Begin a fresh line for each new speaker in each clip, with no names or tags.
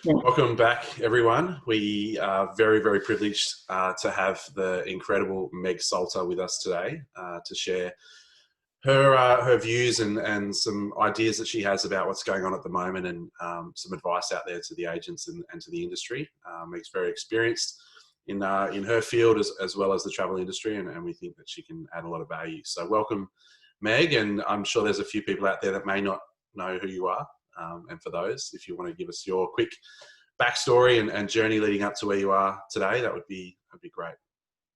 Yeah.
Welcome back, everyone. We are very, very privileged to have the incredible Meg Salter with us today to share her views and some ideas that she has about what's going on at the moment, and some advice out there to the agents and to the industry. Meg's very experienced in her field as well as the travel industry, and we think that she can add a lot of value. So welcome, Meg, and I'm sure there's a few people out there that may not know who you are. And for those, if you want to give us your quick backstory and journey leading up to where you are today, that'd be great.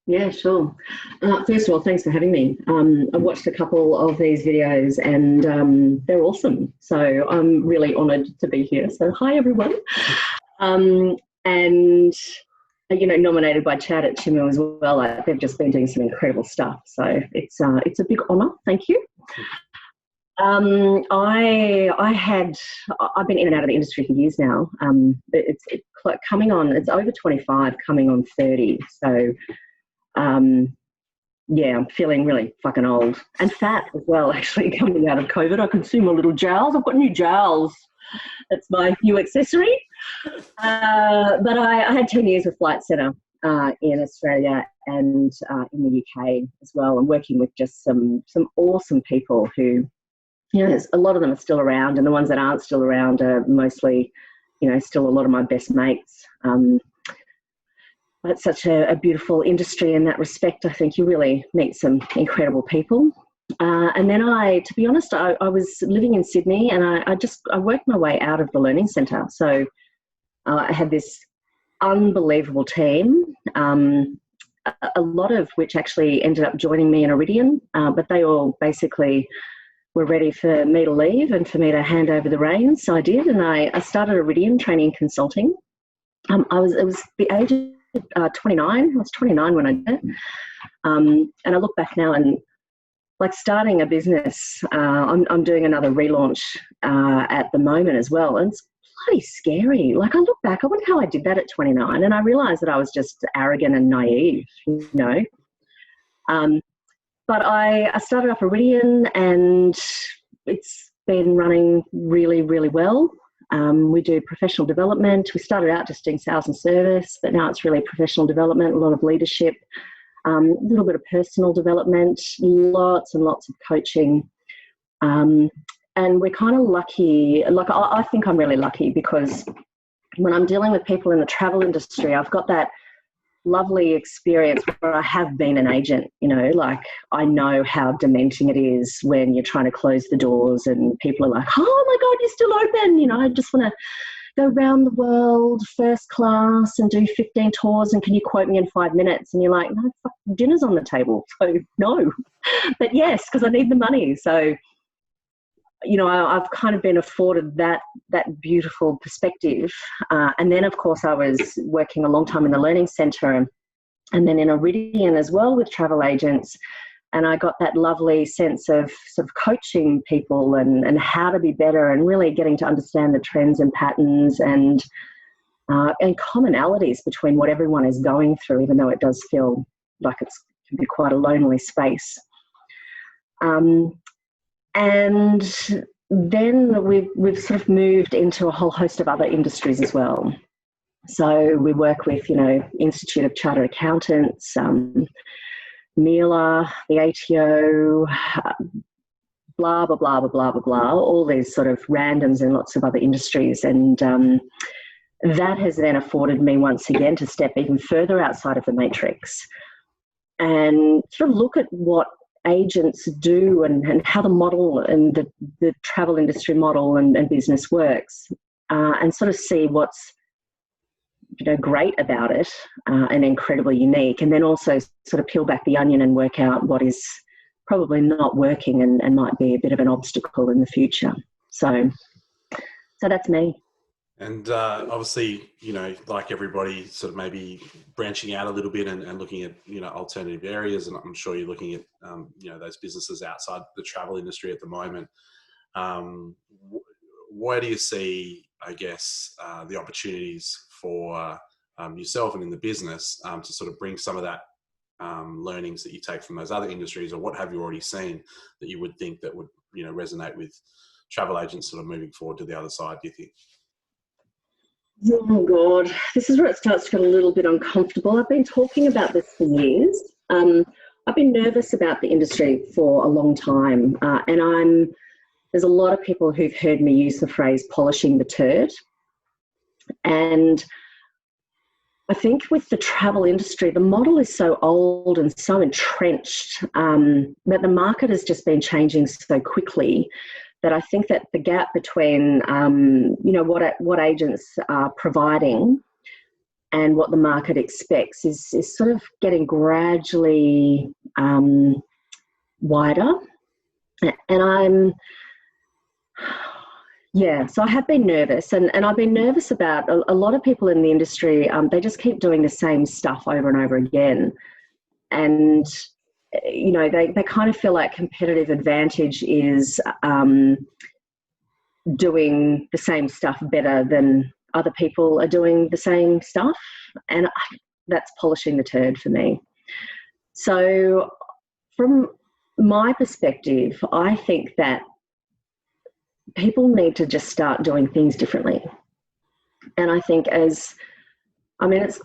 Yeah, sure. First of all, thanks for having me. I watched a couple of these videos and they're awesome. So I'm really honoured to be here. So hi, everyone. And, you know, nominated by Chad at Chimu as well. They've just been doing some incredible stuff. So it's a big honour. Thank you. I've been in and out of the industry for years now. It's over 25, coming on 30. So, yeah, I'm feeling really fucking old and fat as well, actually, coming out of COVID. I consume my little gels. I've got new gels. That's my new accessory. But I had 10 years with Flight Centre in Australia and in the UK as well, and working with just some awesome people who, you know, a lot of them are still around, and the ones that aren't still around are mostly, you know, still a lot of my best mates. It's such a beautiful industry in that respect. I think you really meet some incredible people. And then to be honest, I was living in Sydney, and I worked my way out of the learning centre. So I had this unbelievable team, a lot of which actually ended up joining me in Auridian, but they all basically were ready for me to leave and for me to hand over the reins. So I did, and I started Auridian training consulting. It was the age of 29. I was 29 when I did it. And I look back now and, like, starting a business, I'm doing another relaunch at the moment as well. And it's bloody scary. Like, I look back, I wonder how I did that at 29. And I realised that I was just arrogant and naive, you know. But I started up Auridian, and it's been running really, really well. We do professional development. We started out just doing sales and service, but now it's really professional development, a lot of leadership, a little bit of personal development, lots and lots of coaching. And we're kind of lucky. Like, I think I'm really lucky, because when I'm dealing with people in the travel industry, I've got that lovely experience where I have been an agent, you know, like, I know how dementing it is when you're trying to close the doors and people are like, oh my God, you're still open. You know, I just want to go around the world first class and do 15 tours, and can you quote me in 5 minutes? And you're like, no, fuck, dinner's on the table. So no, but yes, because I need the money. So, you know, I've kind of been afforded that beautiful perspective. And then, of course, I was working a long time in the learning centre, and then in Auridian as well with travel agents. And I got that lovely sense of sort of coaching people and how to be better, and really getting to understand the trends and patterns and commonalities between what everyone is going through, even though it does feel like it can be quite a lonely space. And then we've sort of moved into a whole host of other industries as well. So we work with, you know, Institute of Chartered Accountants, MILA, the EDJO, blah, blah, blah, blah, blah, blah, blah, all these sort of randoms in lots of other industries. And that has then afforded me once again to step even further outside of the matrix and sort of look at what agents do and how the model and the travel industry model and business works, and sort of see what's, you know, great about it and incredibly unique, and then also sort of peel back the onion and work out what is probably not working and might be a bit of an obstacle in the future. So that's me.
And obviously, you know, like everybody, sort of maybe branching out a little bit and looking at, you know, alternative areas. And I'm sure you're looking at, you know, those businesses outside the travel industry at the moment. Where do you see, I guess, the opportunities for yourself and in the business to sort of bring some of that learnings that you take from those other industries, or what have you already seen that you would think that would, you know, resonate with travel agents sort of moving forward to the other side, do you think?
Oh God, this is where it starts to get a little bit uncomfortable. I've been talking about this for years. I've been nervous about the industry for a long time, and there's a lot of people who've heard me use the phrase polishing the turd. And I think with the travel industry, the model is so old and so entrenched that the market has just been changing so quickly that I think that the gap between, what agents are providing and what the market expects is sort of getting gradually wider. And so I have been nervous, and I've been nervous about a lot of people in the industry. They just keep doing the same stuff over and over again. And, they kind of feel like competitive advantage is doing the same stuff better than other people are doing the same stuff. And that's polishing the turd for me. So from my perspective, I think that people need to just start doing things differently. And I think it's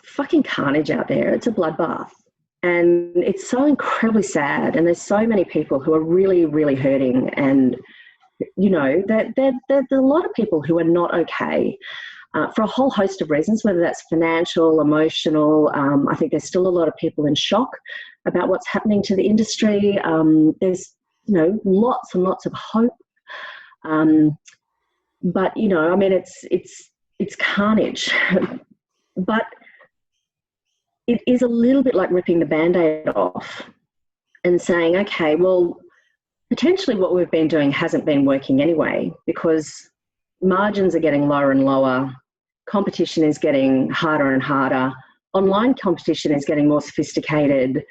fucking carnage out there. It's a bloodbath. And it's so incredibly sad. And there's so many people who are really, really hurting. And, there's a lot of people who are not okay for a whole host of reasons, whether that's financial, emotional. I think there's still a lot of people in shock about what's happening to the industry. There's, lots and lots of hope. But it's carnage. But it is a little bit like ripping the Band-Aid off and saying, okay, well, potentially what we've been doing hasn't been working anyway, because margins are getting lower and lower, competition is getting harder and harder, online competition is getting more sophisticated,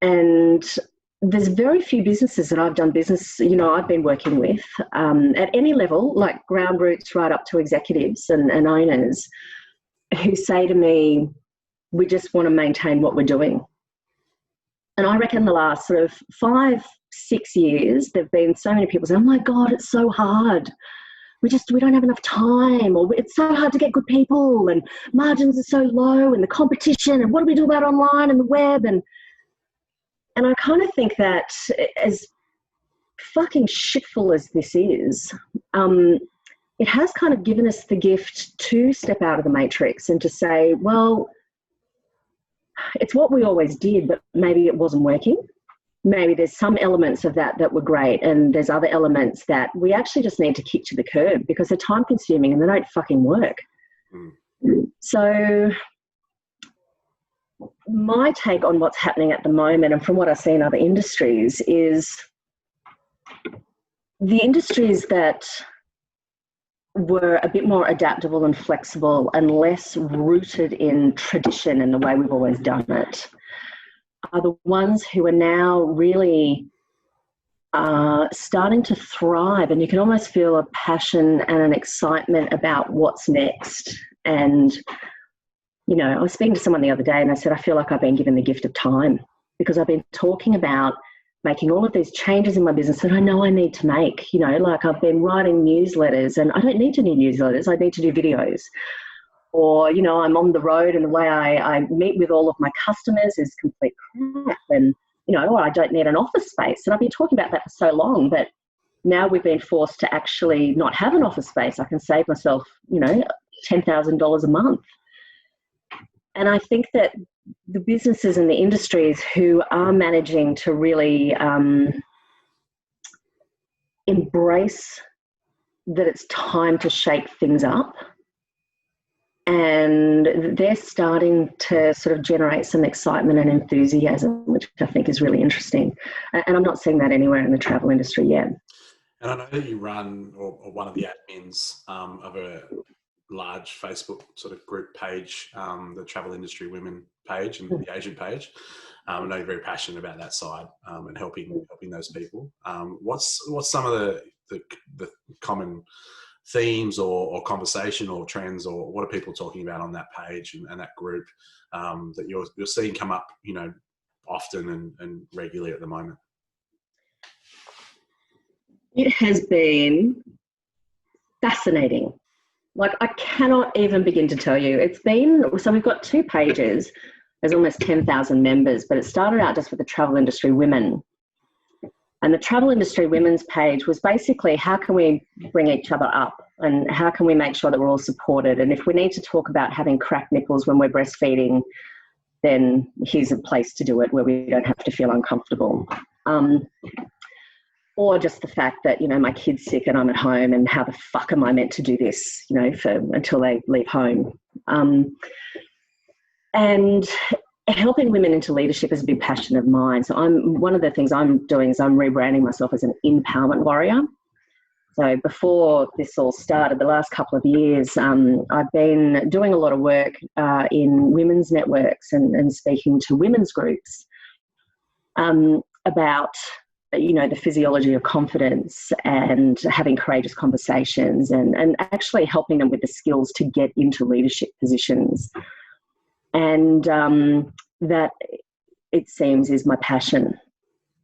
and there's very few businesses that I've done business, I've been working with at any level, like ground roots right up to executives and owners, who say to me, we just want to maintain what we're doing. And I reckon the last sort of 5-6 years, there've been so many people saying, oh my God, it's so hard. We don't have enough time, or it's so hard to get good people, and margins are so low, and the competition, and what do we do about online and the web? And I kind of think that as fucking shitful as this is, it has kind of given us the gift to step out of the matrix and to say, well, it's what we always did, but maybe it wasn't working. Maybe there's some elements of that were great, and there's other elements that we actually just need to kick to the curb because they're time consuming and they don't fucking work. So my take on what's happening at the moment, and from what I see in other industries, is the industries that were a bit more adaptable and flexible and less rooted in tradition and the way we've always done it are the ones who are now really starting to thrive, and you can almost feel a passion and an excitement about what's next. And I was speaking to someone the other day and I said, I feel like I've been given the gift of time, because I've been talking about making all of these changes in my business that I know I need to make. Like I've been writing newsletters, and I don't need to do newsletters, I need to do videos. Or, I'm on the road and the way I meet with all of my customers is complete crap. And, or I don't need an office space. And I've been talking about that for so long, but now we've been forced to actually not have an office space. I can save myself, $10,000 a month. And I think that the businesses and the industries who are managing to really embrace that it's time to shake things up, and they're starting to sort of generate some excitement and enthusiasm, which I think is really interesting. And I'm not seeing that anywhere in the travel industry yet.
And I know that you run, or one of the admins of a large Facebook sort of group page, the Travel Industry Women page and the Agent page. I know you're very passionate about that side and helping those people. What's some of the common themes or conversation or trends, or what are people talking about on that page and that group that you're seeing come up, often and regularly at the moment?
It has been fascinating Like, I cannot even begin to tell you. So we've got 2 pages. There's almost 10,000 members, but it started out just with the travel industry women. And the travel industry women's page was basically, how can we bring each other up, and how can we make sure that we're all supported? And if we need to talk about having cracked nipples when we're breastfeeding, then here's a place to do it where we don't have to feel uncomfortable. Or just the fact that, my kid's sick and I'm at home, and how the fuck am I meant to do this, until they leave home. And helping women into leadership is a big passion of mine. So one of the things I'm doing is I'm rebranding myself as an empowerment warrior. So before this all started, the last couple of years, I've been doing a lot of work in women's networks and speaking to women's groups about, the physiology of confidence and having courageous conversations and actually helping them with the skills to get into leadership positions. And that, it seems, is my passion.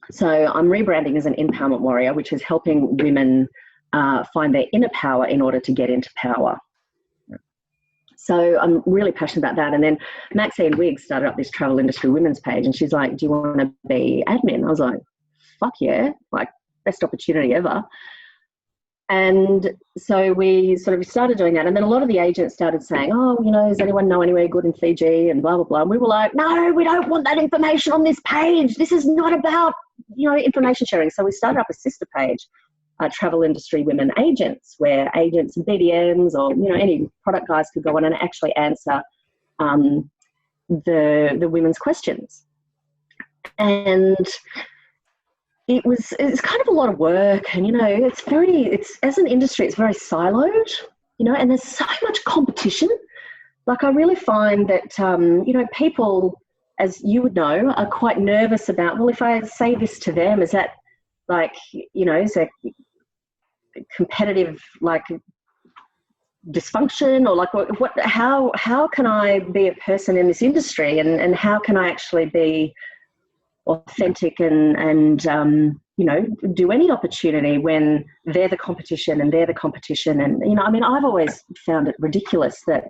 So I'm rebranding as an empowerment warrior, which is helping women find their inner power in order to get into power. So I'm really passionate about that. And then Maxine Wiggs started up this travel industry women's page, and she's like, do you want to be admin? I was like, fuck yeah, like, best opportunity ever. And so we sort of started doing that. And then a lot of the agents started saying, oh, does anyone know anywhere good in Fiji and blah, blah, blah. And we were like, no, we don't want that information on this page. This is not about, information sharing. So we started up a sister page, Travel Industry Women Agents, where agents and BDMs or, any product guys could go on and actually answer the women's questions. And it's kind of a lot of work, and it's as an industry, it's very siloed, and there's so much competition. Like, I really find that people, as you would know, are quite nervous about, well, if I say this to them, is that like, is that competitive, like, dysfunction, or like how can I be a person in this industry, and how can I actually be authentic and do any opportunity when they're the competition and they're the competition. And I've always found it ridiculous that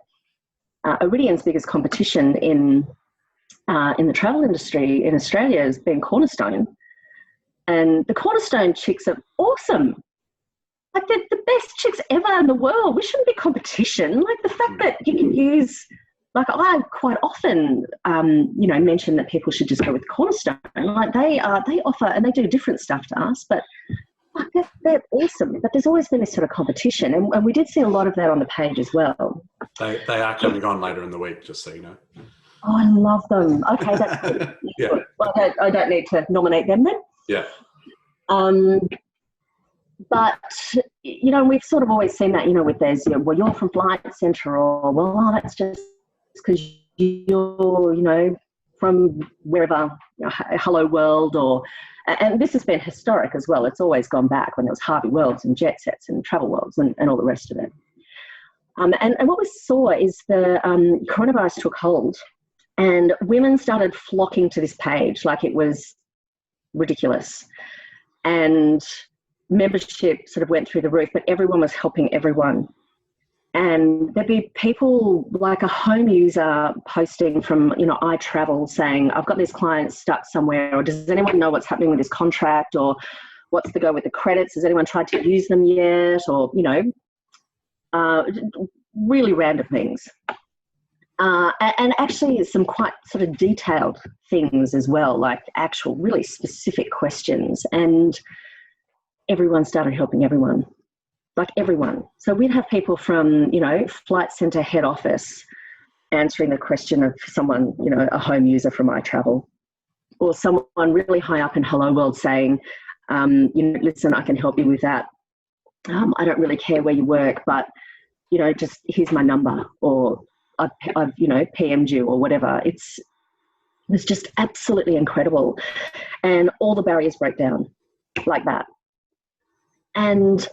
Auridian's biggest competition in the travel industry in Australia has been Cornerstone, and the Cornerstone chicks are awesome. Like, they're the best chicks ever in the world. We shouldn't be competition. Like, the fact that you can use, like, I quite often, mention that people should just go with Cornerstone. Like, they offer, and they do different stuff to us, but like, they're awesome. But there's always been this sort of competition, and we did see a lot of that on the page as well.
They are coming on later in the week, just so you know.
Oh, I love them. Okay, that's good.
Yeah.
Well, I don't need to nominate them then.
Yeah.
But, we've sort of always seen that, with those, well, you're from Flight Centre, or, well, oh, that's just because you're, from wherever, Hello World, and this has been historic as well. It's always gone back when there was Harvey Worlds and Jet Sets and Travel Worlds and all the rest of it. And what we saw is the coronavirus took hold, and women started flocking to this page like it was ridiculous. And membership sort of went through the roof, but everyone was helping everyone. And there'd be people, like a home user posting from, I Travel, saying, I've got this client stuck somewhere, or does anyone know what's happening with this contract, or what's the go with the credits? Has anyone tried to use them yet? Or, really random things. And actually some quite sort of detailed things as well, like actual really specific questions. And everyone started helping everyone. Like, everyone. So we'd have people from, Flight Centre head office answering the question of someone, a home user from iTravel, or someone really high up in Hello World saying, listen, I can help you with that. I don't really care where you work, but, just here's my number, or I've PM'd you, or whatever. It was just absolutely incredible. And all the barriers broke down like that. And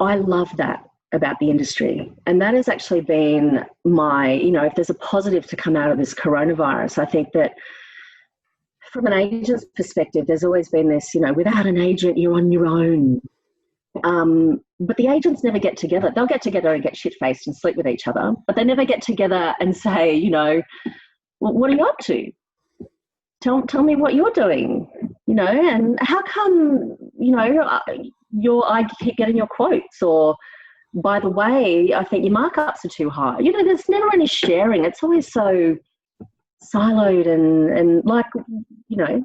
I love that about the industry. And that has actually been my, if there's a positive to come out of this coronavirus, I think that from an agent's perspective, there's always been this, without an agent, you're on your own. But the agents never get together. They'll get together and get shit-faced and sleep with each other, but they never get together and say, you know, well, what are you up to? Tell me what you're doing, you know, and how come, you know, I keep getting your quotes, or by the way, I think your markups are too high. You know, there's never any sharing. It's always so siloed and like, you know,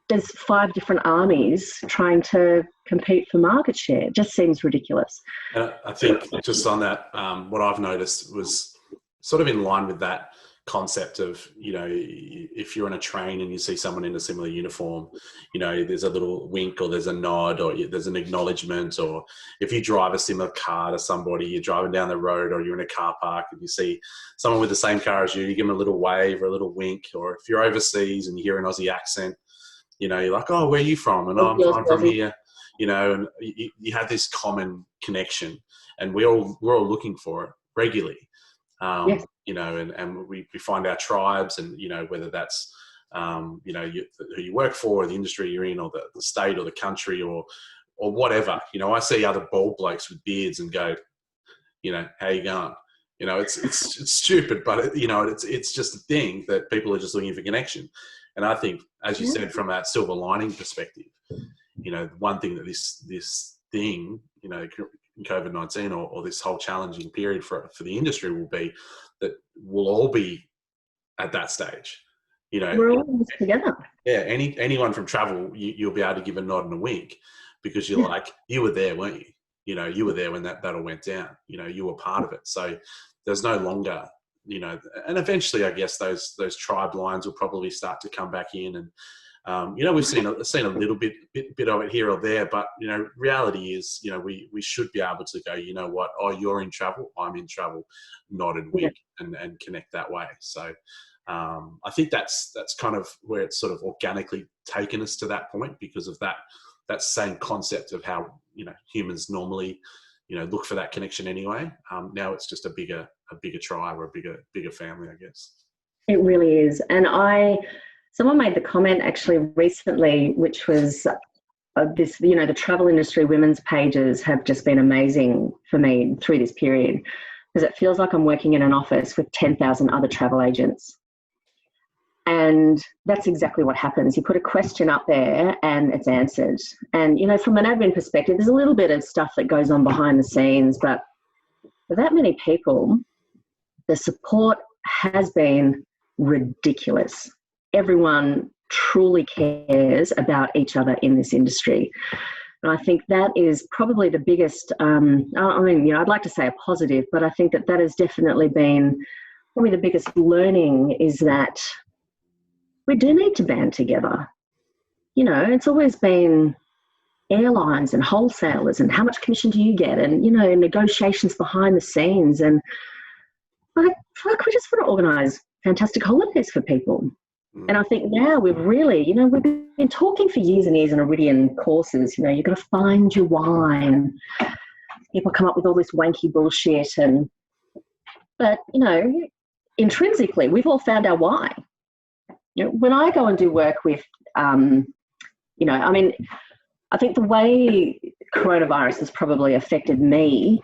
there's 5 different armies trying to compete for market share. It just seems ridiculous.
And I think just on that, what I've noticed was sort of in line with that concept of, you know, if you're on a train and you see someone in a similar uniform, you know, there's a little wink or there's a nod or there's an acknowledgement. Or if you drive a similar car to somebody, you're driving down the road or you're in a car park and you see someone with the same car as you give them a little wave or a little wink. Or if you're overseas and you hear an Aussie accent, you know, you're like, oh, where are you from? And I'm from here, you know, and you have this common connection, and we're all looking for it regularly. Yes. You know, and we find our tribes, and, you know, whether that's, you know, who you work for, or the industry you're in, or the state or the country, or whatever. You know, I see other bald blokes with beards and go, you know, how you going? You know, it's stupid, but you know, it's just a thing that people are just looking for connection. And I think, as you said, from a silver lining perspective, you know, one thing that this thing, you know, COVID-19 or this whole challenging period for the industry will be that we'll all be at that stage. You know,
we're all together.
Yeah, anyone from travel, you'll be able to give a nod and a wink, because you're like, you were there, weren't you? You know, you were there when that all went down. You know, you were part of it. So there's no longer, you know, and eventually I guess those tribe lines will probably start to come back in, and you know, we've seen a little bit of it here or there, but you know, reality is, you know, we should be able to go, you know what, oh, you're in travel, I'm in travel, nod and wink, and connect that way. So I think that's kind of where it's sort of organically taken us to that point, because of that same concept of how, you know, humans normally, you know, look for that connection anyway. Now it's just a bigger tribe, or a bigger family, I guess.
It really is. And someone made the comment actually recently, which was this, you know, the travel industry women's pages have just been amazing for me through this period, because it feels like I'm working in an office with 10,000 other travel agents. And that's exactly what happens. You put a question up there and it's answered. And, you know, from an admin perspective, there's a little bit of stuff that goes on behind the scenes, but for that many people, the support has been ridiculous. Everyone truly cares about each other in this industry. And I think that is probably the biggest, I mean, you know, I'd like to say a positive, but I think that has definitely been probably the biggest learning, is that we do need to band together. You know, it's always been airlines and wholesalers and how much commission do you get, and, you know, negotiations behind the scenes. And like, we just want to organise fantastic holidays for people. And I think now we've really, you know, we've been talking for years and years in Auridian courses, you know, you've got to find your wine. People come up with all this wanky bullshit, but, you know, intrinsically, we've all found our why. You know, when I go and do work with, you know, I mean, I think the way coronavirus has probably affected me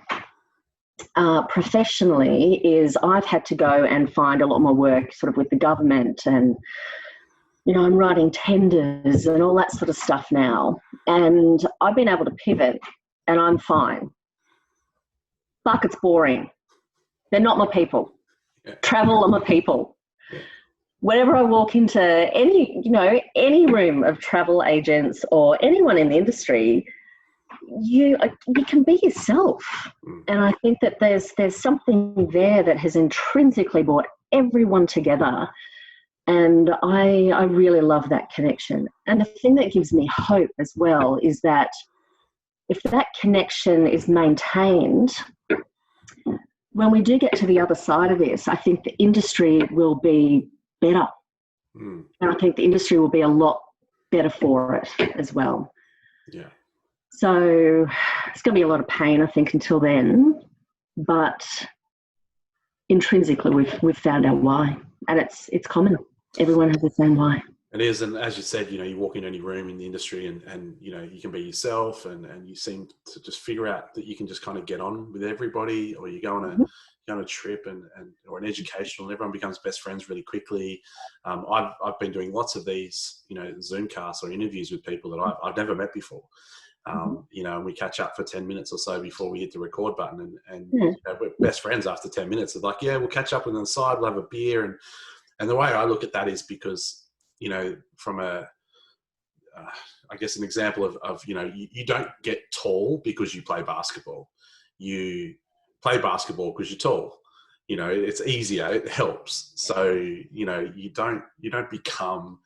professionally is I've had to go and find a lot more work sort of with the government, and, you know, I'm writing tenders and all that sort of stuff now. And I've been able to pivot and I'm fine. Fuck, it's boring. They're not my people. Travel are my people. Whenever I walk into any room of travel agents or anyone in the industry, you can be yourself. And I think that there's something there that has intrinsically brought everyone together. And I really love that connection. And the thing that gives me hope as well is that if that connection is maintained, when we do get to the other side of this, I think the industry will be better. And I think the industry will be a lot better for it as well.
Yeah.
So it's going to be a lot of pain, I think, until then. But intrinsically, we've found our why, and it's common. Everyone has the same why.
It is, and as you said, you walk in any room in the industry, and you can be yourself, and you seem to just figure out that you can just kind of get on with everybody, or you go on a trip or an educational, and everyone becomes best friends really quickly. I've been doing lots of these, Zoom casts or interviews with people that I've never met before. And we catch up for 10 minutes or so before we hit the record button, and we're best friends after 10 minutes. It's like, yeah, we'll catch up on the side, we'll have a beer, and the way I look at that is because, from I guess an example of you don't get tall because you play basketball. You play basketball because you're tall. It's easier, it helps. So, you don't become,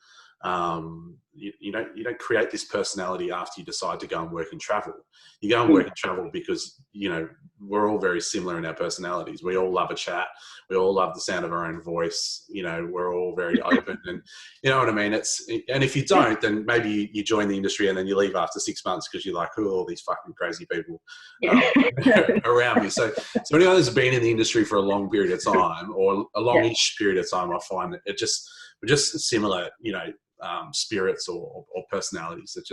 you don't create this personality after you decide to go and work in travel. You go and work in travel because, we're all very similar in our personalities. We all love a chat. We all love the sound of our own voice. We're all very open, and you know what I mean? And if you don't, then maybe you join the industry and then you leave after 6 months because you're like, who are all these fucking crazy people around me? So anyone who's been in the industry for a long period of time, or a longish period of time, I find that we're just similar, spirits or personalities that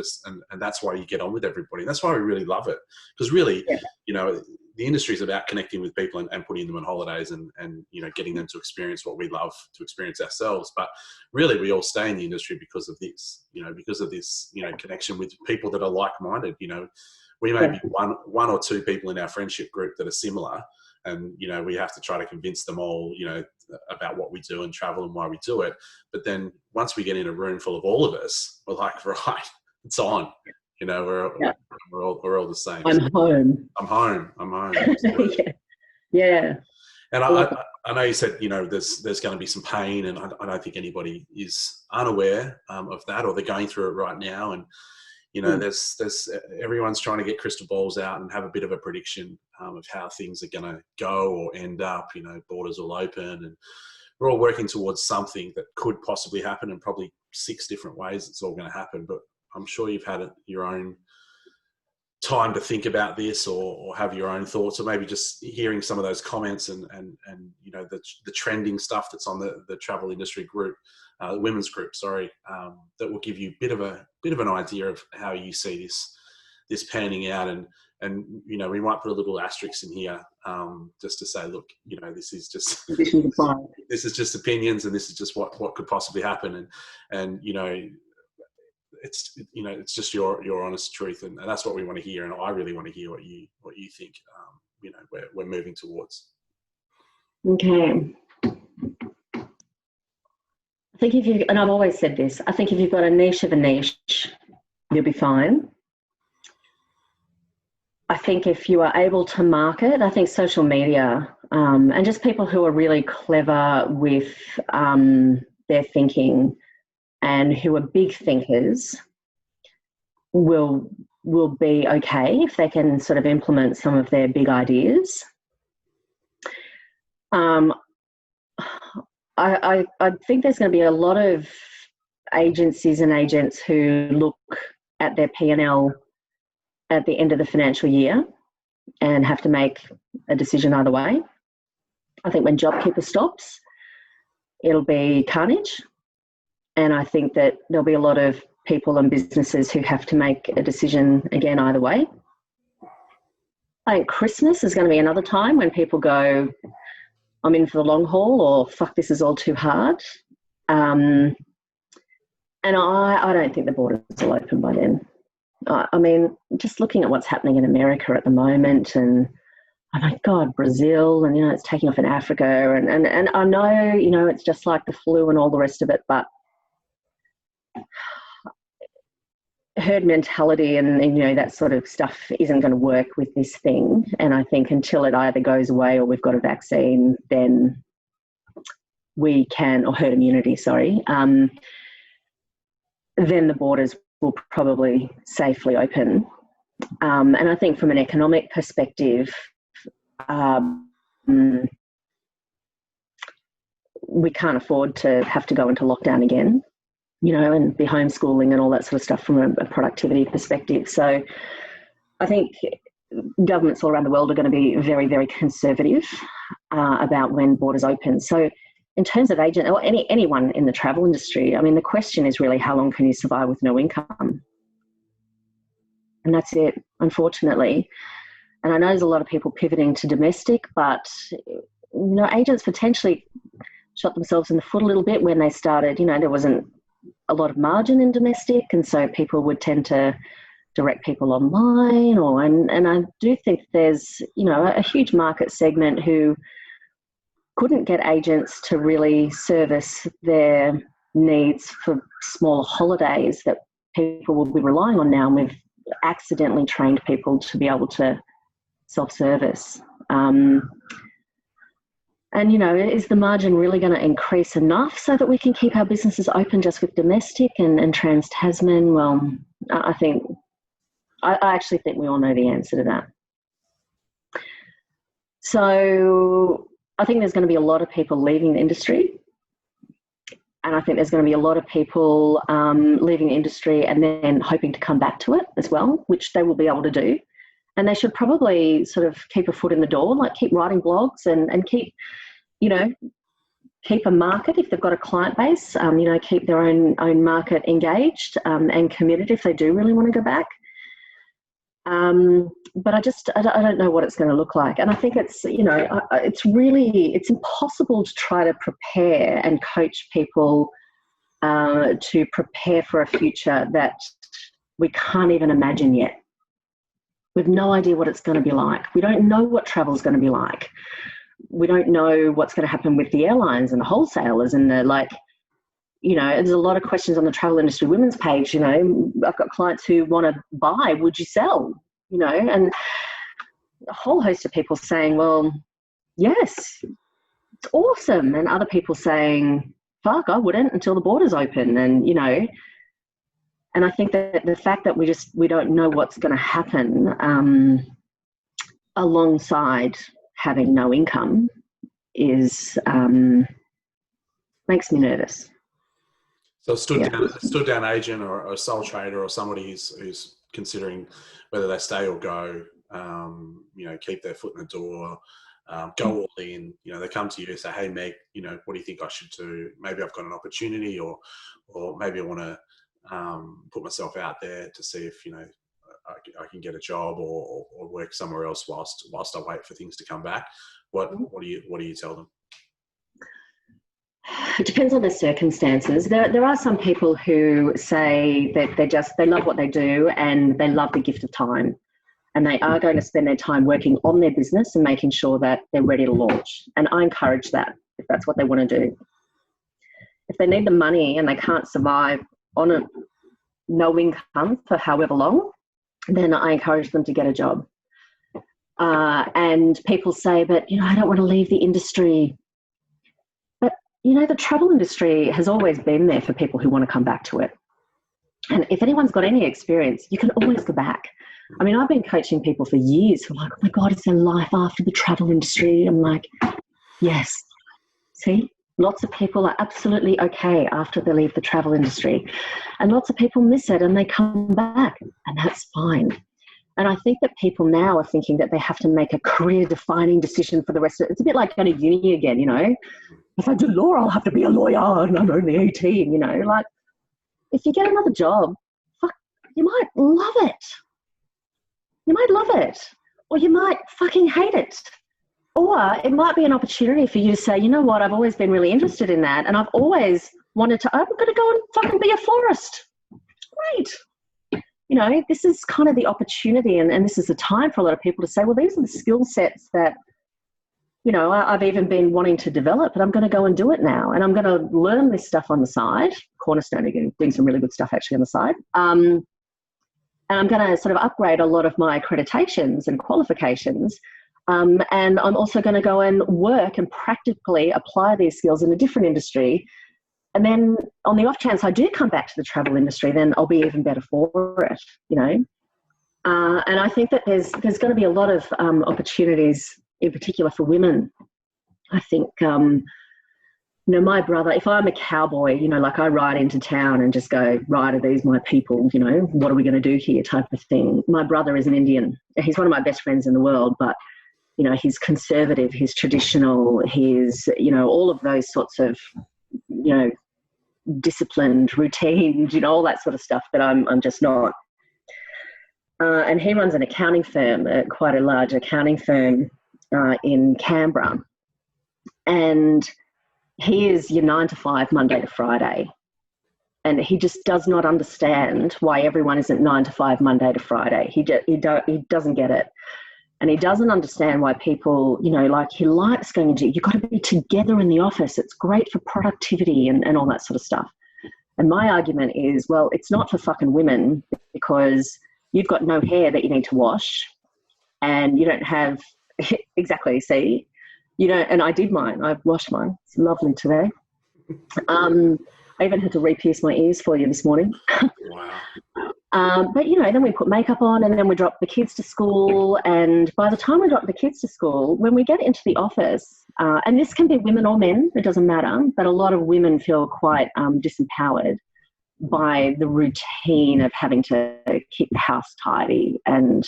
and that's why you get on with everybody. And that's why we really love it, because really, the industry is about connecting with people and putting them on holidays and getting them to experience what we love to experience ourselves. But really, we all stay in the industry because of this, connection with people that are like-minded. We may be one or two people in our friendship group that are similar, and we have to try to convince them all about what we do and travel and why we do it. But then once we get in a room full of all of us, we're like, right, it's on. We're all the same.
I'm home.
I'm home.
Yeah.
And I know you said, there's going to be some pain, and I don't think anybody is unaware of that, or they're going through it right now. And there's everyone's trying to get crystal balls out and have a bit of a prediction of how things are going to go or end up. Borders will open, and we're all working towards something that could possibly happen, in probably 6 different ways it's all going to happen. But I'm sure you've had your own time to think about this, or have your own thoughts, or maybe just hearing some of those comments and the trending stuff that's on the travel industry group, women's group, that will give you a bit of an idea of how you see this panning out. And we might put a little asterisk in here, just to say, look, this is just opinions, and this is just what could possibly happen, and it's just your honest truth, and that's what we want to hear. And I really want to hear what you think, we're moving towards.
Okay. I think and I've always said this, I think if you've got a niche of a niche, you'll be fine. I think if you are able to market, I think social media, and just people who are really clever with their thinking and who are big thinkers will be okay if they can sort of implement some of their big ideas. I think there's going to be a lot of agencies and agents who look at their P&L at the end of the financial year and have to make a decision either way. I think when JobKeeper stops, it'll be carnage. And I think that there'll be a lot of people and businesses who have to make a decision again either way. I think Christmas is going to be another time when people go, I'm in for the long haul, or fuck, this is all too hard. And I don't think the borders will open by then. I mean, just looking at what's happening in America at the moment, and oh my God, Brazil, and it's taking off in Africa, and I know, it's just like the flu and all the rest of it, but herd mentality and that sort of stuff isn't going to work with this thing. And I think until it either goes away or we've got a vaccine, then we can, or herd immunity, then the borders will probably safely open. And I think from an economic perspective, we can't afford to have to go into lockdown again, and be homeschooling and all that sort of stuff from a productivity perspective. So I think governments all around the world are going to be very, very conservative about when borders open. So in terms of agent or anyone in the travel industry, I mean, the question is really how long can you survive with no income? And that's it, unfortunately. And I know there's a lot of people pivoting to domestic, but agents potentially shot themselves in the foot a little bit when they started. There wasn't a lot of margin in domestic, and so people would tend to direct people online. And I do think there's a huge market segment who couldn't get agents to really service their needs for smaller holidays that people will be relying on now. And we've accidentally trained people to be able to self-service. Is the margin really going to increase enough so that we can keep our businesses open just with domestic and trans-Tasman? Well, I actually think we all know the answer to that. So I think there's going to be a lot of people leaving the industry. And I think there's going to be a lot of people leaving the industry and then hoping to come back to it as well, which they will be able to do. And they should probably sort of keep a foot in the door, like keep writing blogs and keep, keep a market if they've got a client base, keep their own market engaged and committed if they do really want to go back. But I don't know what it's going to look like. And I think it's impossible to try to prepare and coach people to prepare for a future that we can't even imagine yet. We've no idea what it's going to be like. We don't know what travel is going to be like. We don't know what's going to happen with the airlines and the wholesalers and there's a lot of questions on the travel industry women's page. I've got clients who want to buy, would you sell? And a whole host of people saying, well, yes, it's awesome. And other people saying, fuck, I wouldn't until the borders open. And, and I think that the fact that we don't know what's going to happen alongside having no income is makes me nervous.
So a stood down agent or a sole trader or somebody who's considering whether they stay or go, keep their foot in the door, go all in. They come to you and say, hey, Meg, what do you think I should do? Maybe I've got an opportunity or maybe I want to put myself out there to see if I can get a job or work somewhere else whilst I wait for things to come back. What do you tell them?
It depends on the circumstances. There are some people who say that they love what they do and they love the gift of time, and they are going to spend their time working on their business and making sure that they're ready to launch. And I encourage that if that's what they want to do. If they need the money and they can't survive on no income for however long, then I encourage them to get a job. And people say, but, I don't want to leave the industry. But, the travel industry has always been there for people who want to come back to it. And if anyone's got any experience, you can always go back. I mean, I've been coaching people for years who are like, oh my God, is there life after the travel industry? I'm like, yes. See? Lots of people are absolutely okay after they leave the travel industry. And lots of people miss it and they come back, and that's fine. And I think that people now are thinking that they have to make a career-defining decision for the rest of it. It's a bit like going to uni again, If I do law, I'll have to be a lawyer and I'm only 18, Like, if you get another job, fuck, you might love it. You might love it. Or you might fucking hate it. Or it might be an opportunity for you to say, you know what, I've always been really interested in that, and I've always wanted to, I'm going to go and fucking be a florist. Great. This is kind of the opportunity, and this is the time for a lot of people to say, well, these are the skill sets that, I've even been wanting to develop, but I'm going to go and do it now. And I'm going to learn this stuff on the side. Cornerstone again, doing some really good stuff actually on the side. And I'm going to sort of upgrade a lot of my accreditations and qualifications. And I'm also going to go and work and practically apply these skills in a different industry. And then on the off chance I do come back to the travel industry, then I'll be even better for it, And I think that there's going to be a lot of opportunities, in particular for women. I think, my brother, if I'm a cowboy, like I ride into town and just go, right, are these my people? What are we going to do here type of thing. My brother is an Indian. He's one of my best friends in the world, but you know, he's conservative, he's traditional, he's, you know, all of those sorts of, you know, disciplined, routine, you know, all that sort of stuff that I'm just not. And he runs an accounting firm, quite a large accounting firm in Canberra. And he is your 9 to 5, Monday to Friday. And he just does not understand why everyone isn't 9 to 5, Monday to Friday. He doesn't get it. And he doesn't understand why people, you know, like, he likes going into, you've got to be together in the office. It's great for productivity and all that sort of stuff. And my argument is, well, it's not for fucking women, because you've got no hair that you need to wash, and you don't have, exactly, see, you know, and I did mine. I've washed mine. It's lovely today. I even had to re-pierce my ears for you this morning.
Wow.
But, you know, then we put makeup on, and then we drop the kids to school. And by the time we drop the kids to school, when we get into the office, and this can be women or men, it doesn't matter, but a lot of women feel quite disempowered by the routine of having to keep the house tidy and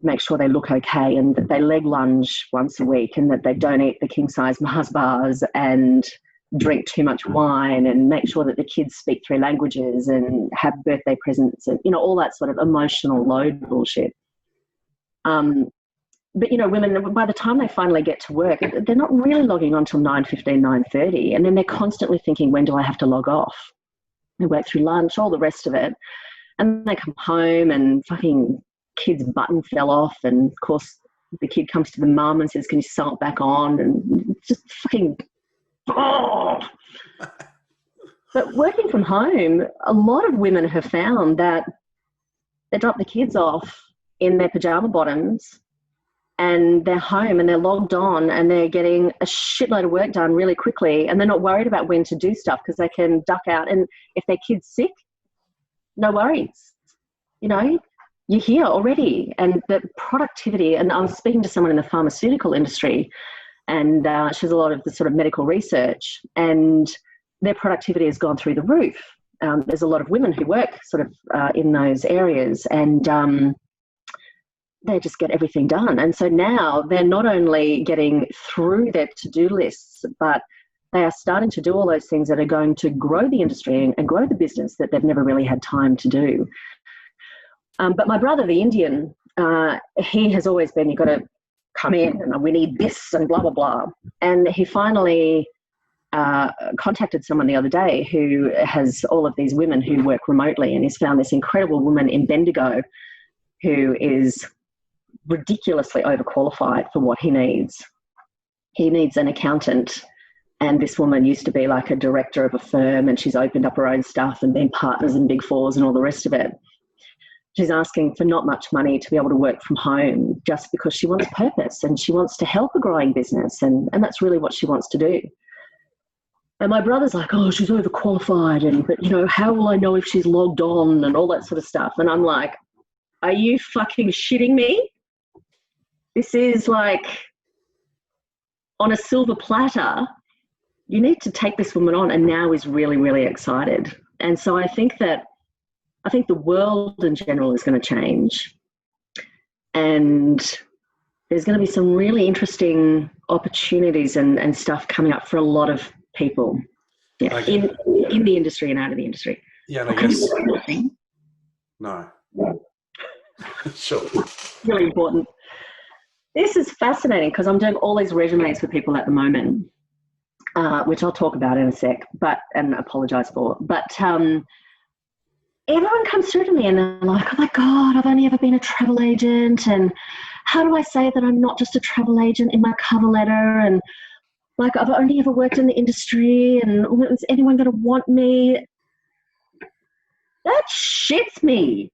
make sure they look okay, and that they leg lunge once a week, and that they don't eat the king-size Mars bars and drink too much wine, and make sure that the kids speak 3 languages and have birthday presents, and, you know, all that sort of emotional load bullshit. But, you know, women, by the time they finally get to work, they're not really logging on till 9:15, 9:30, and then they're constantly thinking, when do I have to log off? They work through lunch, all the rest of it, and they come home and fucking kid's button fell off, and of course the kid comes to the mum and says, can you sew it back on? And just fucking, oh. But working from home, a lot of women have found that they drop the kids off in their pajama bottoms, and they're home and they're logged on, and they're getting a shitload of work done really quickly, and they're not worried about when to do stuff, because they can duck out. And if their kid's sick, no worries. You know, you're here already. And the productivity, and I was speaking to someone in the pharmaceutical industry, and she has a lot of the sort of medical research, and their productivity has gone through the roof. There's a lot of women who work sort of in those areas, and they just get everything done. And so now they're not only getting through their to-do lists, but they are starting to do all those things that are going to grow the industry and grow the business that they've never really had time to do. But my brother, the Indian, he has always been, you've got to come in and we need this and blah, blah, blah. And he finally contacted someone the other day who has all of these women who work remotely, and he's found this incredible woman in Bendigo who is ridiculously overqualified for what he needs. He needs an accountant, and this woman used to be like a director of a firm, and she's opened up her own stuff and been partners in Big Fours and all the rest of it. She's asking for not much money to be able to work from home, just because she wants purpose and she wants to help a growing business, and that's really what she wants to do. And my brother's like, oh, she's overqualified, and but, you know, how will I know if she's logged on and all that sort of stuff? And I'm like, are you fucking shitting me? This is like on a silver platter. You need to take this woman on, and now is really, really excited. And so I think the world in general is going to change, and there's going to be some really interesting opportunities and stuff coming up for a lot of people, yeah, in the industry and out of the industry.
Yeah, and I guess no. Sure.
Really important. This is fascinating because I'm doing all these resumes for people at the moment, which I'll talk about in a sec, and apologise for. But everyone comes through to me and they're like, oh my God, I've only ever been a travel agent, and how do I say that I'm not just a travel agent in my cover letter, and like I've only ever worked in the industry, and is anyone going to want me? That shits me.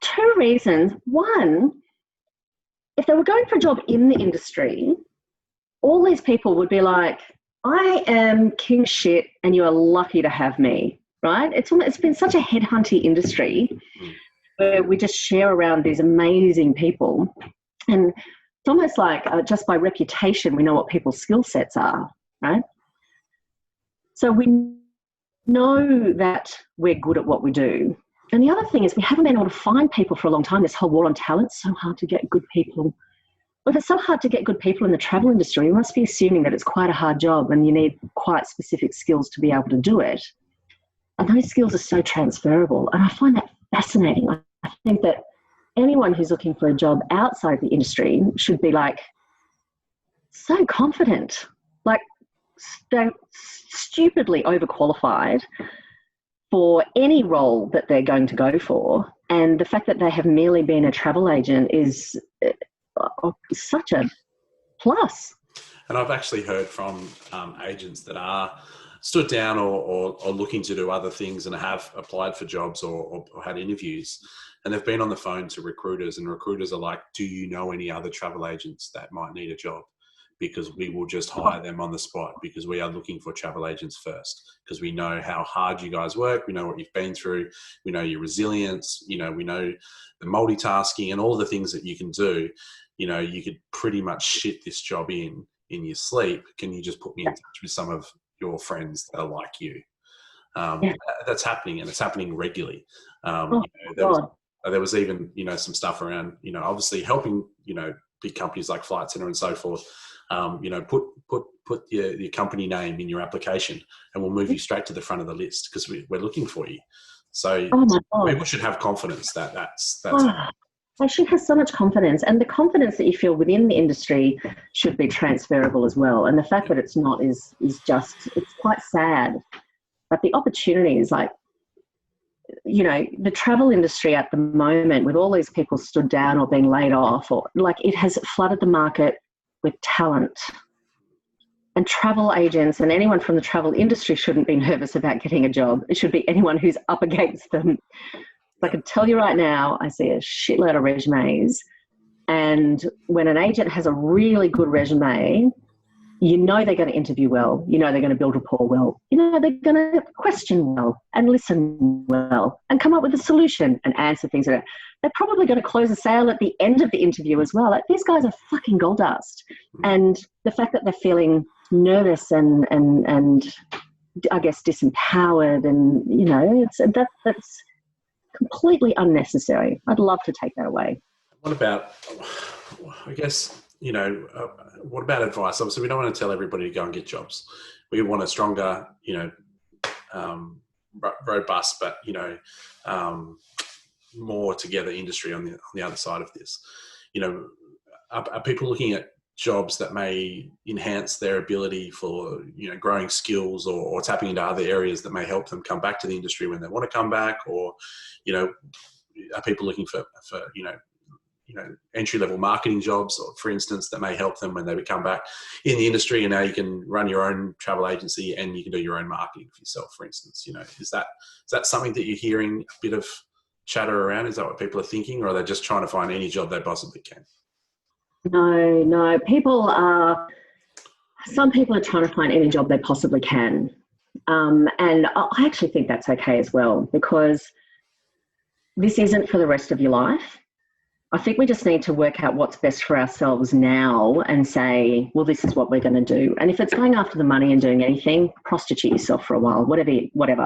2 reasons. One, if they were going for a job in the industry, all these people would be like, I am king shit and you are lucky to have me, right? It's been such a headhunting industry where we just share around these amazing people. And it's almost like just by reputation, we know what people's skill sets are, right? So we know that we're good at what we do. And the other thing is we haven't been able to find people for a long time. This whole war on talent, so hard to get good people Well, if it's so hard to get good people in the travel industry, you must be assuming that it's quite a hard job and you need quite specific skills to be able to do it. And those skills are so transferable. And I find that fascinating. I think that anyone who's looking for a job outside the industry should be like so confident, like they're stupidly overqualified for any role that they're going to go for. And the fact that they have merely been a travel agent is such a plus.
And I've actually heard from agents that are stood down or looking to do other things and have applied for jobs or had interviews, and they've been on the phone to recruiters, and recruiters are like, do you know any other travel agents that might need a job? Because we will just hire them on the spot, because we are looking for travel agents first, because we know how hard you guys work. We know what you've been through. We know your resilience. We know the multitasking and all the things that you can do. You could pretty much shit this job in your sleep. Can you just put me in touch with some of your friends that are like you? That's happening, and it's happening regularly. There was even, some stuff around, obviously helping, big companies like Flight Centre and so forth, put your company name in your application, and we'll move you straight to the front of the list because we're looking for you. So people should have confidence that that's
they should have so much confidence, and the confidence that you feel within the industry should be transferable as well. And the fact that it's not is just, it's quite sad. But the opportunity is like, the travel industry at the moment, with all these people stood down or being laid off, or like, it has flooded the market with talent. And travel agents and anyone from the travel industry shouldn't be nervous about getting a job. It should be anyone who's up against them. I can tell you right now, I see a shitload of resumes, and when an agent has a really good resume, they're going to interview well, they're going to build rapport well, they're going to question well and listen well and come up with a solution and answer things. They're probably going to close a sale at the end of the interview as well. Like, these guys are fucking gold dust. And the fact that they're feeling nervous and I guess disempowered, and that's completely unnecessary. I'd love to take that away.
What about, I guess, what about advice? Obviously, we don't want to tell everybody to go and get jobs. We want a stronger, robust, but, more together industry on the other side of this. Are people looking at jobs that may enhance their ability for, growing skills or tapping into other areas that may help them come back to the industry when they want to come back? Or, are people looking for entry-level marketing jobs, or, for instance, that may help them when they come back in the industry, and now you can run your own travel agency and you can do your own marketing for yourself, for instance? Is that something that you're hearing a bit of chatter around? Is that what people are thinking, or are they just trying to find any job they possibly can?
No. Some people are trying to find any job they possibly can. And I actually think that's okay as well, because this isn't for the rest of your life. I think we just need to work out what's best for ourselves now and say, well, this is what we're going to do. And if it's going after the money and doing anything, prostitute yourself for a while, whatever.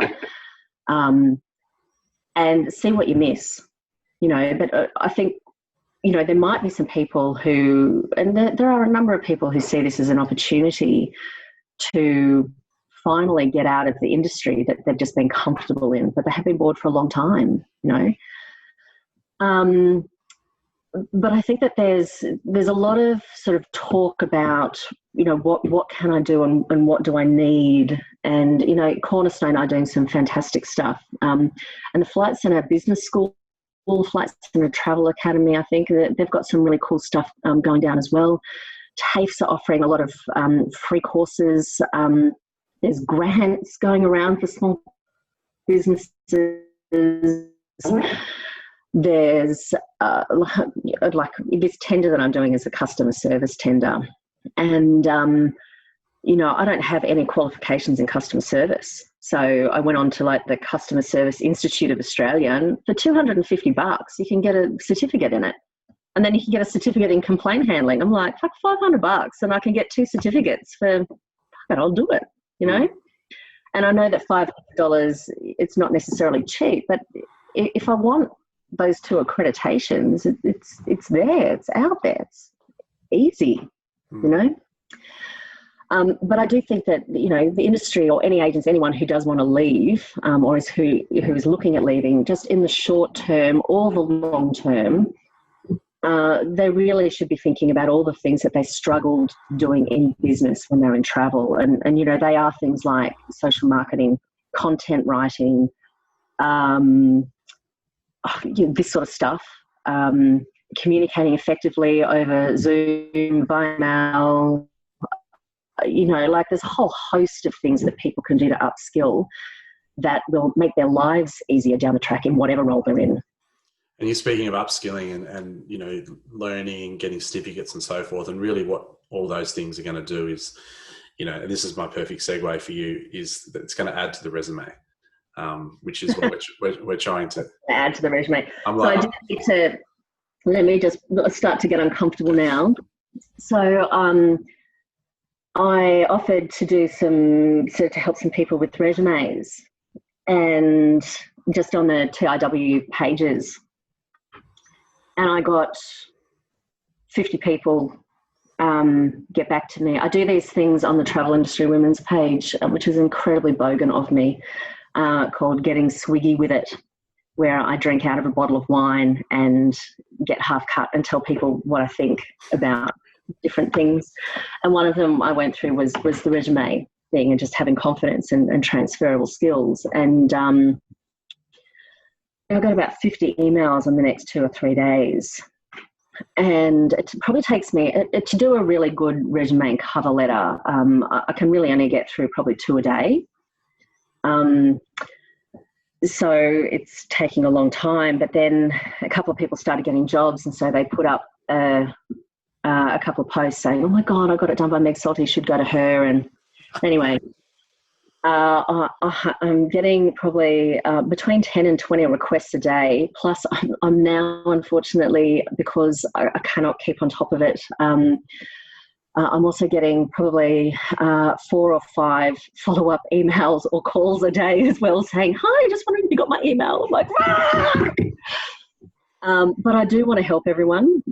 And see what you miss, But I think, there might be some people who, and there are a number of people who see this as an opportunity to finally get out of the industry that they've just been comfortable in, but they have been bored for a long time, But I think that there's a lot of sort of talk about, what can I do and what do I need? And, Cornerstone are doing some fantastic stuff. And the Flight Centre Business School, Flight Centre Travel Academy, I think, they've got some really cool stuff going down as well. TAFEs are offering a lot of free courses. There's grants going around for small businesses. There's like this tender that I'm doing is a customer service tender, and I don't have any qualifications in customer service, so I went on to like the Customer Service Institute of Australia, and for $250 you can get a certificate in it, and then you can get a certificate in complaint handling. I'm like, fuck, $500 and I can get 2 certificates for, fuck it, I'll do it, And I know that $500, it's not necessarily cheap, but if I want those 2 accreditations, it's there, it's out there. easy, you know. But I do think that, you know, the industry or any agents, anyone who does want to leave or who is looking at leaving, just in the short term or the long term, they really should be thinking about all the things that they struggled doing in business when they're in travel. And you know, they are things like social marketing, content writing, this sort of stuff, communicating effectively over Zoom, by mail. You know, like there's a whole host of things that people can do to upskill that will make their lives easier down the track in whatever role they're in.
And you're speaking of upskilling and you know, learning, getting certificates and so forth. And really what all those things are going to do is, you know, and this is my perfect segue for you, is that it's going to add to the resume, which is what we're trying to
add to the resume. I do need to, let me just start to get uncomfortable now. So, I offered to do to help some people with resumes, and just on the TIW pages, and I got 50 people get back to me. I do these things on the Travel Industry Women's page, which is incredibly bogan of me, called Getting Swiggy with It, where I drink out of a bottle of wine and get half cut and tell people what I think about different things. And one of them I went through was the resume thing and just having confidence and transferable skills. And I got about 50 emails in the next 2 or 3 days. And it probably takes me, to do a really good resume and cover letter, I can really only get through probably 2 a day. So it's taking a long time. But then a couple of people started getting jobs, and so they put up a couple of posts saying, "Oh my God, I got it done by Meg Salty, you should go to her." And anyway, I'm getting probably between 10 and 20 requests a day. Plus, I'm now, unfortunately, because I cannot keep on top of it, I'm also getting probably 4 or 5 follow-up emails or calls a day as well, saying, "Hi, just wondering if you got my email." I'm like, but I do want to help everyone.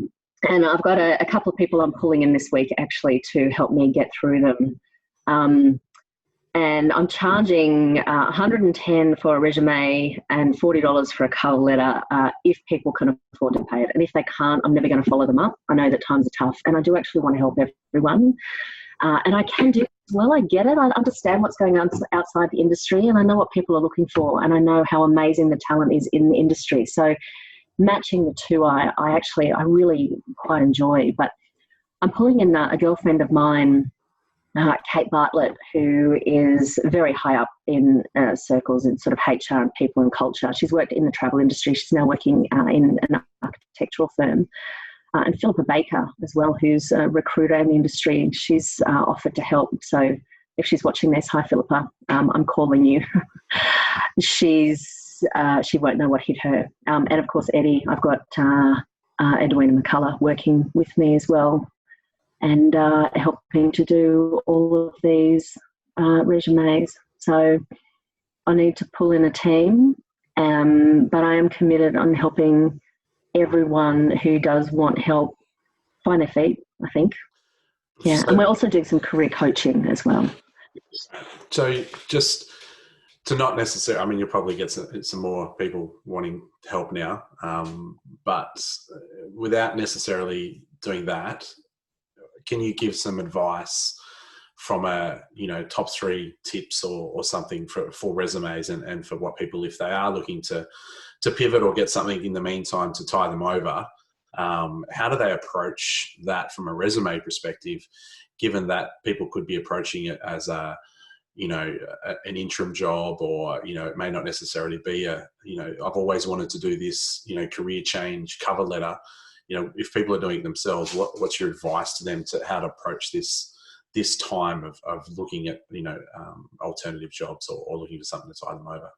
And I've got a couple of people I'm pulling in this week actually to help me get through them. And I'm charging $110 for a resume and $40 for a cover letter if people can afford to pay it. And if they can't, I'm never going to follow them up. I know that times are tough, and I do actually want to help everyone. And I can do it as well. I get it. I understand what's going on outside the industry, and I know what people are looking for, and I know how amazing the talent is in the industry. So matching the two, I really quite enjoy. But I'm pulling in a girlfriend of mine, Kate Bartlett, who is very high up in circles in sort of HR and people and culture. She's worked in the travel industry. She's now working in an architectural firm. And Philippa Baker as well, who's a recruiter in the industry. She's offered to help. So if she's watching this, hi Philippa, I'm calling you. She won't know what hit her. And of course, Eddie, I've got Edwina McCullough working with me as well, and helping to do all of these resumes. So I need to pull in a team, but I am committed on helping everyone who does want help find their feet, I think. Yeah, and we're also doing some career coaching as well.
So just to not necessarily, I mean, you'll probably get some more people wanting help now, but without necessarily doing that, can you give some advice from top 3 tips or something for resumes and for what people, if they are looking to pivot or get something in the meantime to tie them over, how do they approach that from a resume perspective, given that people could be approaching it as an interim job, or, it may not necessarily be I've always wanted to do this, career change cover letter. If people are doing it themselves, what's your advice to them to how to approach this time of looking at, alternative jobs or looking for something to tie them over?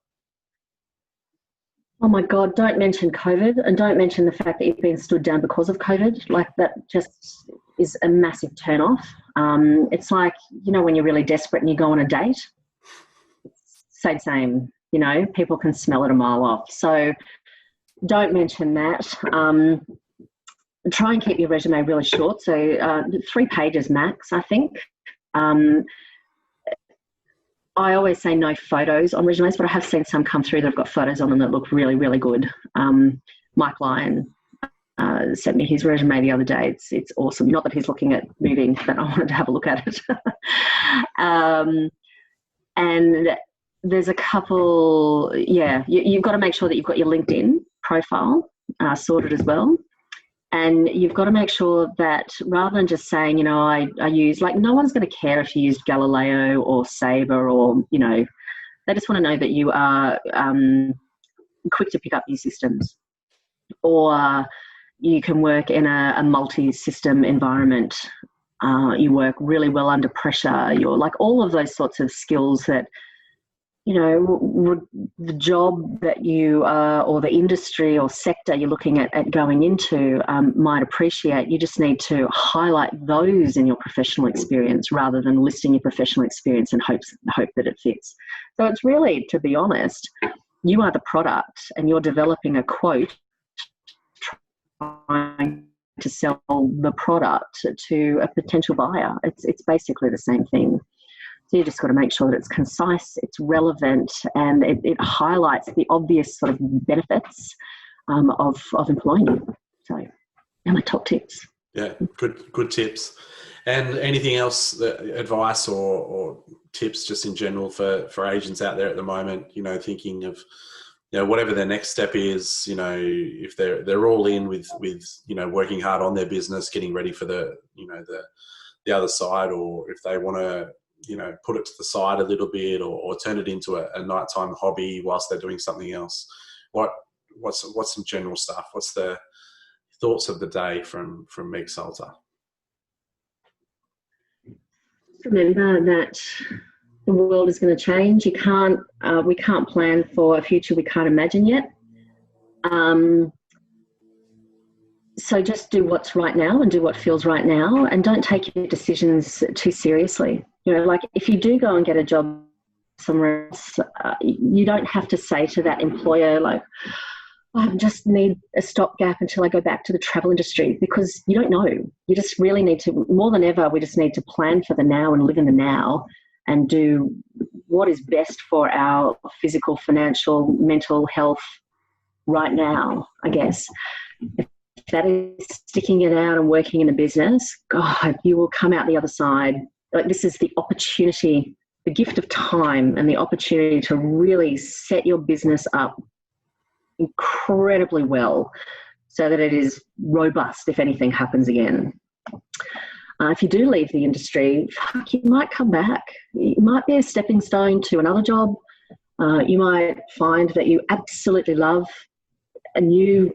Oh my God, don't mention COVID, and don't mention the fact that you've been stood down because of COVID. Like, that just is a massive turn off. It's like, when you're really desperate and you go on a date, same, people can smell it a mile off. So don't mention that. try and keep your resume really short. So 3 pages max, I think. I always say no photos on resumes, but I have seen some come through that have got photos on them that look really, really good. Mike Lyon sent me his resume the other day. It's awesome. Not that he's looking at moving, but I wanted to have a look at it. And there's a couple, you've got to make sure that you've got your LinkedIn profile sorted as well. And you've got to make sure that rather than just saying, you know, I use, like, no one's going to care if you used Galileo or Sabre or, you know, they just want to know that you are quick to pick up new systems, or you can work in a multi-system environment. You work really well under pressure. You're like all of those sorts of skills that, you know, the job that you or the industry or sector you're looking at going into might appreciate. You just need to highlight those in your professional experience rather than listing your professional experience and hope that it fits. So it's really, to be honest, you are the product and you're developing a quote trying to sell the product to a potential buyer. It's basically the same thing. So you just got to make sure that it's concise, it's relevant, and it highlights the obvious sort of benefits of employing you. So, they're my top tips.
Yeah, good tips. And anything else, advice or tips just in general for agents out there at the moment, you know, thinking of, you know, whatever their next step is, you know, if they're all in with, you know, working hard on their business, getting ready for the, you know, the other side, or if they want to, you know, put it to the side a little bit or turn it into a nighttime hobby whilst they're doing something else. What's some general stuff? What's the thoughts of the day from Meg Salter?
Remember that the world is going to change. We can't plan for a future we can't imagine yet. So just do what's right now and do what feels right now, and don't take your decisions too seriously. You know, like if you do go and get a job somewhere else, you don't have to say to that employer, like, I just need a stopgap until I go back to the travel industry, because you don't know. You just really need to, more than ever, we just need to plan for the now and live in the now and do what is best for our physical, financial, mental health right now, I guess. If that is sticking it out and working in a business, God, you will come out the other side. Like, this is the opportunity, the gift of time and the opportunity to really set your business up incredibly well so that it is robust if anything happens again. If you do leave the industry, you might come back. It might be a stepping stone to another job. You might find that you absolutely love a new,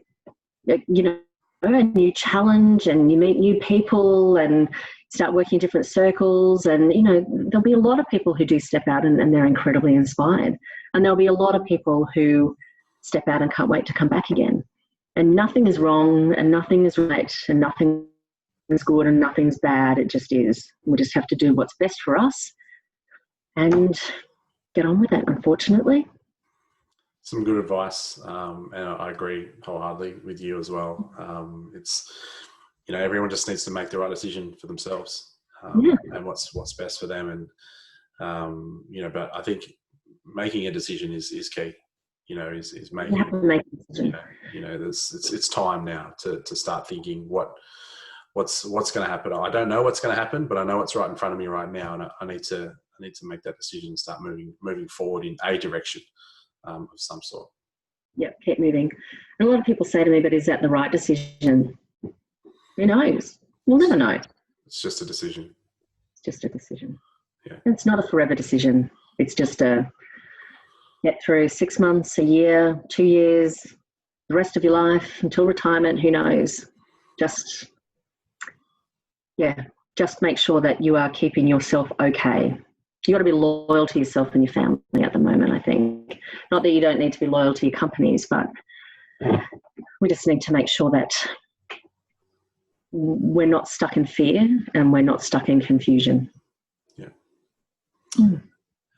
you know, a new challenge, and you meet new people and start working in different circles. And, you know, there'll be a lot of people who do step out and they're incredibly inspired. And there'll be a lot of people who step out and can't wait to come back again. And nothing is wrong and nothing is right and nothing is good and nothing's bad. It just is. We just have to do what's best for us and get on with it, unfortunately.
Some good advice, and I agree wholeheartedly with you as well. It's, you know, everyone just needs to make the right decision for themselves, and what's best for them. And you know, but I think making a decision is key. You know, is making.
You have to make a decision.
You know, it's time now to start thinking what's going to happen. I don't know what's going to happen, but I know what's right in front of me right now, and I need to make that decision and start moving forward in a direction. Of some sort.
Yeah, keep moving. And a lot of people say to me, but is that the right decision? Who knows? We'll never know.
It's just a decision.
It's just a decision.
Yeah.
It's not a forever decision. It's just a get through 6 months, a year, 2 years, the rest of your life until retirement. Who knows? Just make sure that you are keeping yourself okay. You got to be loyal to yourself and your family at the moment, I think. Not that you don't need to be loyal to your companies, but we just need to make sure that we're not stuck in fear and we're not stuck in confusion.
Yeah.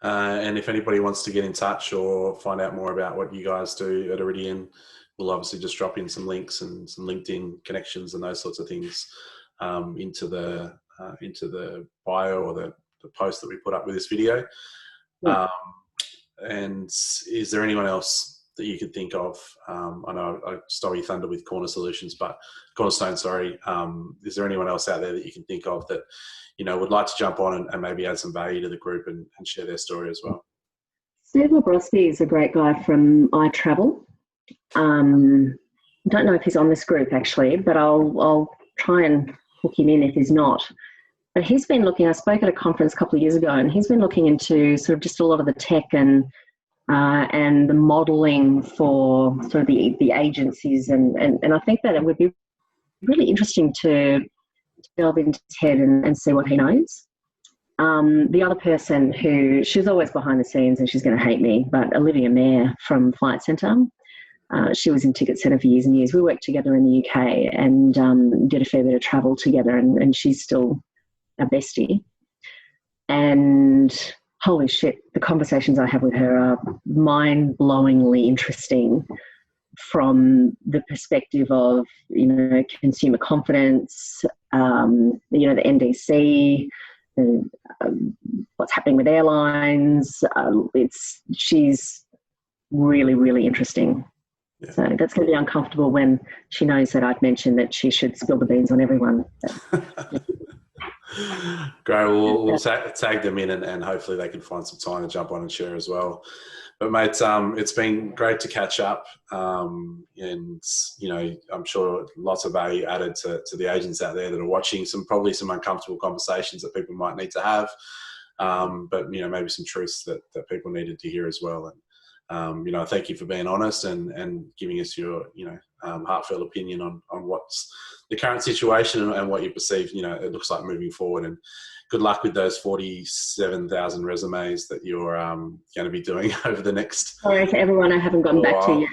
And if anybody wants to get in touch or find out more about what you guys do at Auridian, we'll obviously just drop in some links and some LinkedIn connections and those sorts of things into the bio or the post that we put up with this video.
Yeah.
And is there anyone else that you could think of? I know I stole your thunder with Cornerstone, sorry. Is there anyone else out there that you can think of that, would like to jump on and maybe add some value to the group and share their story as well?
Steve Labrowski is a great guy from iTravel. I don't know if he's on this group actually, but I'll try and hook him in if he's not. But he's been looking, I spoke at a conference a couple of years ago, and he's been looking into sort of just a lot of the tech and the modelling for sort of the agencies. And I think that it would be really interesting to delve into his head and see what he knows. The other person she's always behind the scenes and she's going to hate me, but Olivia Mayer from Flight Centre. She was in Ticket Centre for years and years. We worked together in the UK and did a fair bit of travel together, and she's still a bestie. And holy shit, the conversations I have with her are mind-blowingly interesting from the perspective of, consumer confidence, the NDC, what's happening with airlines. She's really, really interesting. Yeah. So that's going to be uncomfortable when she knows that I've mentioned that she should spill the beans on everyone.
Great. We'll tag them in and hopefully they can find some time to jump on and share as well. But mate, it's been great to catch up. And, I'm sure lots of value added to the agents out there that are watching, probably some uncomfortable conversations that people might need to have. But, maybe some truths that people needed to hear as well. And, thank you for being honest and giving us your, heartfelt opinion on what's the current situation and what you perceive, it looks like moving forward. And good luck with those 47,000 resumes that you're going to be doing over the next.
Sorry to everyone I haven't gotten back to yet.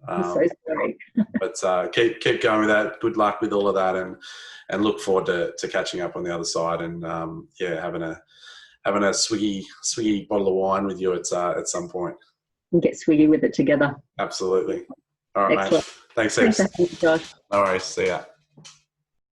I'm so sorry.
But keep going with that. Good luck with all of that, and look forward to catching up on the other side and having a swiggy bottle of wine with you at some point.
And get swiggy with it together.
Absolutely. All right,
excellent.
mate. Thanks, Josh. No worries. See ya.